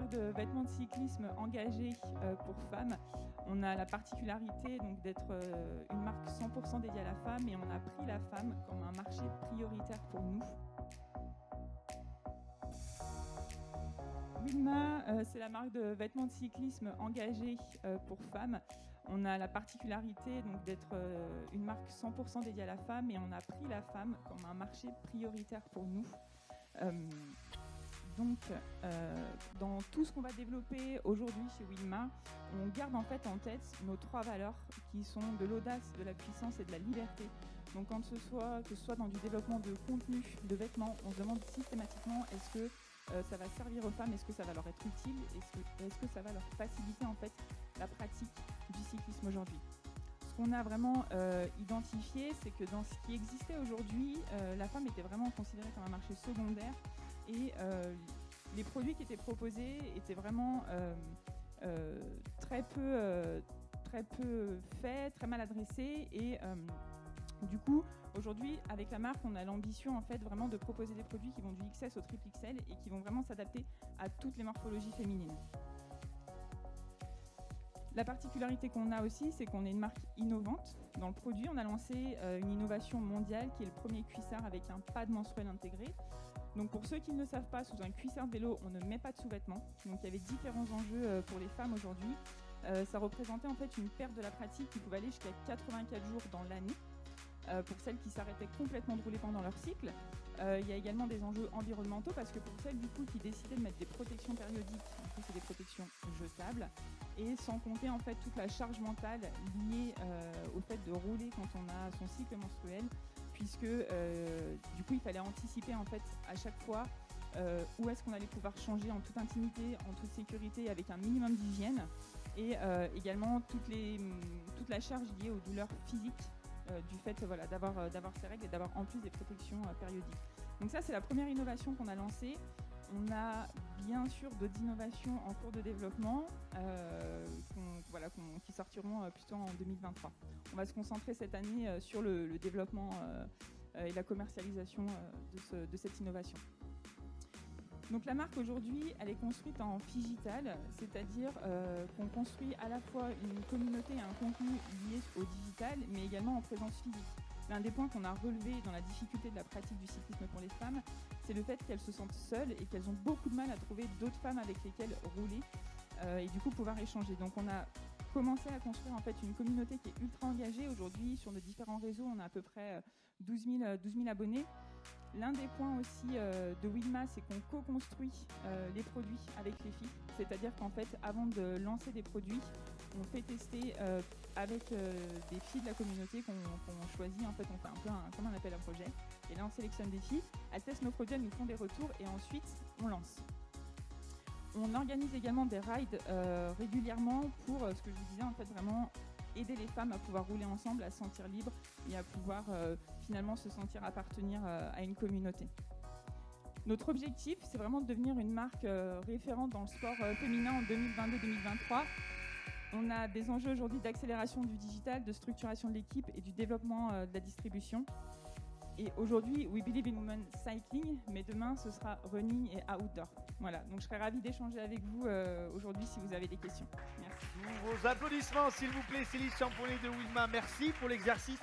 marque de vêtements de cyclisme engagée pour femmes. On a la particularité donc, d'être une marque 100% dédiée à la femme et on a pris la femme comme un marché prioritaire pour nous. Wilma, c'est la marque de vêtements de cyclisme engagée pour femmes. On a la particularité donc, d'être une marque 100% dédiée à la femme et on a pris la femme comme un marché prioritaire pour nous. Dans tout ce qu'on va développer aujourd'hui chez Wilma, on garde en fait en tête nos 3 valeurs qui sont de l'audace, de la puissance et de la liberté. Donc que ce soit dans du développement de contenu, de vêtements, on se demande systématiquement est-ce que ça va servir aux femmes, est-ce que ça va leur être utile, est-ce que ça va leur faciliter en fait la pratique du cyclisme aujourd'hui. Ce qu'on a vraiment identifié, c'est que dans ce qui existait aujourd'hui, la femme était vraiment considérée comme un marché secondaire et les produits qui étaient proposés étaient vraiment très peu faits, très mal adressés et du coup, aujourd'hui, avec la marque, on a l'ambition en fait vraiment de proposer des produits qui vont du XS au triple XL et qui vont vraiment s'adapter à toutes les morphologies féminines. La particularité qu'on a aussi, c'est qu'on est une marque innovante. Dans le produit, on a lancé une innovation mondiale qui est le premier cuissard avec un pad menstruel intégré. Donc pour ceux qui ne le savent pas, sous un cuissard de vélo, on ne met pas de sous-vêtements. Donc il y avait différents enjeux pour les femmes aujourd'hui. Ça représentait en fait une perte de la pratique qui pouvait aller jusqu'à 84 jours dans l'année. Pour celles qui s'arrêtaient complètement de rouler pendant leur cycle. Il y a également des enjeux environnementaux parce que pour celles du coup qui décidaient de mettre des protections périodiques, en plus c'est des protections jetables, et sans compter en fait toute la charge mentale liée au fait de rouler quand on a son cycle menstruel, puisque du coup il fallait anticiper en fait à chaque fois où est-ce qu'on allait pouvoir changer en toute intimité, en toute sécurité, avec un minimum d'hygiène, et également toute la charge liée aux douleurs physiques. Du fait d'avoir ces règles et d'avoir en plus des protections périodiques. Donc ça, c'est la première innovation qu'on a lancée. On a bien sûr d'autres innovations en cours de développement qui sortiront plutôt en 2023. On va se concentrer cette année sur le développement et la commercialisation de cette innovation. Donc la marque aujourd'hui, elle est construite en phygital, c'est-à-dire qu'on construit à la fois une communauté et un contenu lié au digital, mais également en présence physique. L'un des points qu'on a relevé dans la difficulté de la pratique du cyclisme pour les femmes, c'est le fait qu'elles se sentent seules et qu'elles ont beaucoup de mal à trouver d'autres femmes avec lesquelles rouler et du coup pouvoir échanger. Donc on a commencé à construire en fait une communauté qui est ultra engagée. Aujourd'hui, sur nos différents réseaux, on a à peu près 12 000 abonnés. L'un des points aussi de Wilma, c'est qu'on co-construit les produits avec les filles. C'est-à-dire qu'en fait, avant de lancer des produits, on fait tester avec des filles de la communauté qu'on choisit. En fait, on fait un peu comme un appel à projet. Et là, on sélectionne des filles. Elles testent nos produits, elles nous font des retours et ensuite, on lance. On organise également des rides régulièrement pour, ce que je vous disais, en fait, vraiment aider les femmes à pouvoir rouler ensemble, à se sentir libres et à pouvoir finalement se sentir appartenir à une communauté. Notre objectif, c'est vraiment de devenir une marque référente dans le sport féminin en 2022-2023. On a des enjeux aujourd'hui d'accélération du digital, de structuration de l'équipe et du développement de la distribution. Et aujourd'hui, we believe in women cycling, mais demain, ce sera running et outdoor. Voilà, donc je serais ravie d'échanger avec vous aujourd'hui si vous avez des questions. Merci. Vos applaudissements, s'il vous plaît, Céline Champonet de Wilma. Merci pour l'exercice.